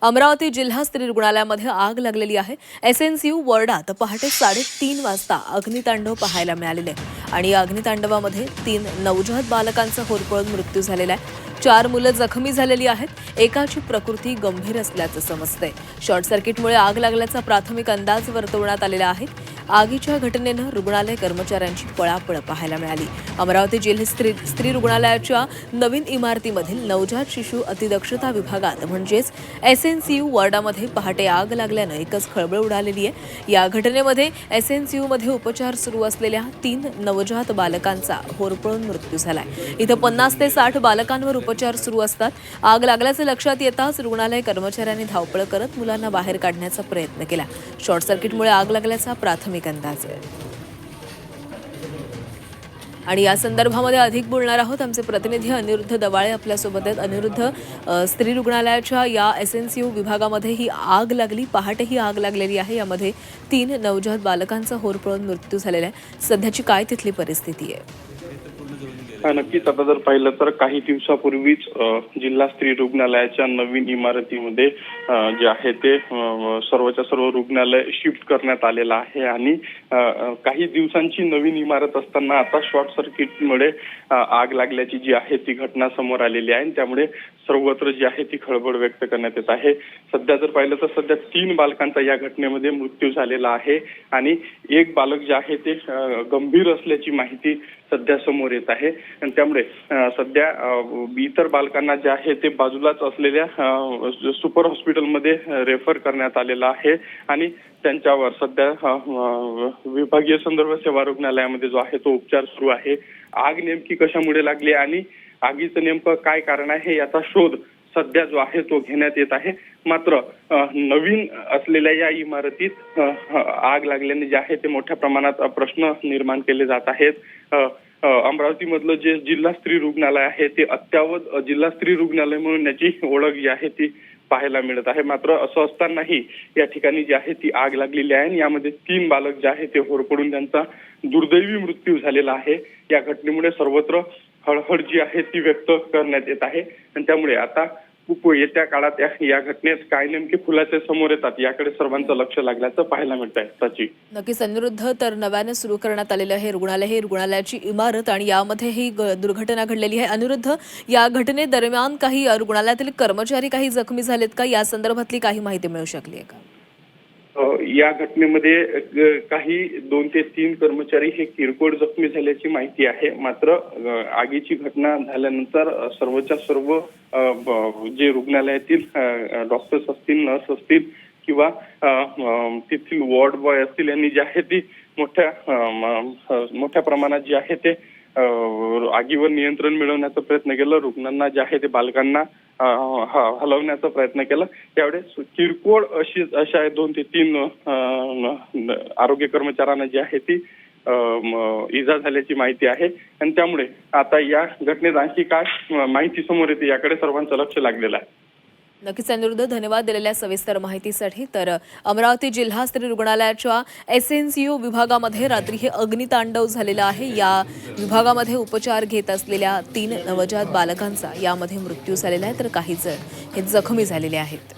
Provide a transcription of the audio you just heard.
अमरावती जिल्हा स्त्री रुग्णालयामध्ये आग लागलेली आहे। एसएनसीयू वॉर्डात पहाटे 3:30 वाजता अग्नितांडव पाहायला मिळालेले आहे आणि या अग्नितांडवामध्ये 3 नवजात बालकांचा होरपळून मृत्यू झालेला आहे। 4 मुलं जखमी झालेली आहेत। एकाची प्रकृती गंभीर असल्याचं समजतंय। शॉर्ट सर्किटमुळे आग लागल्याचा प्राथमिक अंदाज वर्तवण्यात आलेला आहे। आगीच्या घटनेनं रुग्णालय कर्मचाऱ्यांची पळापळ पाहायला मिळाली। अमरावती जिल्हा स्त्री रुग्णालयाच्या नवीन इमारतीमधील नवजात शिशु अतिदक्षता विभागात म्हणजेच एसएनसीयू वॉर्डामध्ये पहाटे आग लागल्यानं एकच खळबळ उडालेली आहे। या घटनेमध्ये एसएनसीयूमध्ये उपचार सुरू असलेल्या 3 नवजात बालकांचा होरपळून मृत्यू झालाय। इथं 50 ते 60 बालकांवर उपचार सुरू असतात। आग लागल्याचे लक्षात येताच रुग्णालय कर्मचाऱ्यांनी धावपळ करत मुलांना बाहेर काढण्याचा प्रयत्न केला। शॉर्ट सर्किटमुळे आग लागल्याचा प्राथमिक अंदाज आहे आणि या संदर्भामध्ये अधिक बोलणार आहोत। आमचे प्रतिनिधी अनिरुद्ध दवाळे आपल्यासोबत आहेत। अनिरुद्ध, स्त्री रुग्णालयाच्या या एसएनसीयू विभागामध्ये ही आग लागली, पहाटे ही आग लागलेली आहे। यामध्ये 3 नवजात बालकांचा होरपळून मृत्यू झालेला आहे। सध्याची काय तिथली परिस्थिती आहे? नक्कीच आता जर पाहिलं तर काही दिवसापूर्वीच जिल्हा स्त्री रुग्णालयाच्या नवीन इमारतीमध्ये जे आहे ते सर्वच्या सर्व रुग्णालय शिफ्ट करण्यात आलेलं आहे आणि काही दिवसांची नवीन इमारत असताना आता शॉर्ट सर्किटमुळे आग लागल्याची जी आहे ती घटना समोर आलेली आहे। त्यामुळे सर्वत्र जी आहे ती खळबळ व्यक्त करण्यात येत आहे। सध्या जर पाहिलं तर सध्या 3 बालकांचा या घटनेमध्ये मृत्यू झालेला आहे आणि एक बालक जे आहे ते गंभीर असल्याची माहिती सध्या समोर येत आहे आणि त्यामुळे सध्या इतर बालकांना जे आहे ते बाजूलाच असलेल्या सुपर हॉस्पिटलमध्ये रेफर करण्यात आलेलं आहे आणि त्यांच्यावर सध्या विभागीय संदर्भ सेवा रुग्णालयामध्ये जो आहे तो उपचार सुरू आहे। आग नेमकी कशामुळे लागली आणि आगीचं नेमकं काय कारण आहे याचा शोध सध्या जो आहे तो घेण्यात येत आहे। मात्र नवीन असलेल्या या इमारतीत आग लागल्याने जे आहे ते मोठ्या प्रमाणात प्रश्न निर्माण केले जात आहेत। अमरावतीमधलं जे जिल्हा स्त्री रुग्णालय आहे ते अत्यावत जिल्हा स्त्री रुग्णालय म्हणून याची ओळख जी आहे ती पाहायला मिळत आहे। मात्र असं असतानाही या ठिकाणी जी आहे ती आग लागलेली आहे आणि यामध्ये 3 बालक जे आहे ते होरपळून त्यांचा दुर्दैवी मृत्यू झालेला आहे। या घटनेमुळे सर्वत्र हळहळ जी आहे ती व्यक्त करण्यात येत आहे आणि त्यामुळे आता खूप येत्या काळात या घटनेत काय नेमके खुलासे समोर येतात याकडे सर्वांचं लक्ष लागल्याचं पाहायला मिळत आहे। सची नक्कीच अनिरुद्ध, तर नव्याने सुरू करण्यात आलेलं हे रुग्णालय, हे रुग्णालयाची इमारत आणि यामध्ये ही दुर्घटना घडलेली आहे। अनिरुद्ध, या घटनेदरम्यान काही रुग्णालयातील कर्मचारी काही जखमी झालेत का? या संदर्भातली काही माहिती मिळू शकली आहे का? या घटनेमध्ये काही 2 ते 3 कर्मचारी हे किरकोळ जखमी झाल्याची माहिती आहे। मात्र आगीची घटना झाल्यानंतर सर्वच्या सर्व जे रुग्णालयातील डॉक्टर्स असतील, नर्स असतील किंवा तिथील वॉर्ड बॉय असतील यांनी जे आहे ती मोठ्या प्रमाणात जे आहे ते आगीवर नियंत्रण मिळवण्याचा प्रयत्न केला। रुग्णांना जे आहे ते बालकांना हलवण्याचा प्रयत्न केला। त्यावेळेस किरकोळ अशा 2 ते 3 आरोग्य कर्मचाऱ्यांना जी आहे ती इजा झाल्याची माहिती आहे आणि त्यामुळे आता या घटनेत आणखी काय माहिती समोर येते याकडे सर्वांचं लक्ष लागलेलं आहे। नक्कीच अनिरुद्ध, धन्यवाद दिलेल्या सविस्तर माहितीसाठी। तर अमरावती जिल्हा स्त्री रुग्णालयाच्या एसएनसीयू विभागामध्ये रात्री हे अग्नितांडव झालेलं आहे। या विभागामध्ये उपचार घेत असलेल्या 3 नवजात बालकांचा यामध्ये मृत्यू झालेला आहे, तर काही जण हे जखमी झालेले आहेत।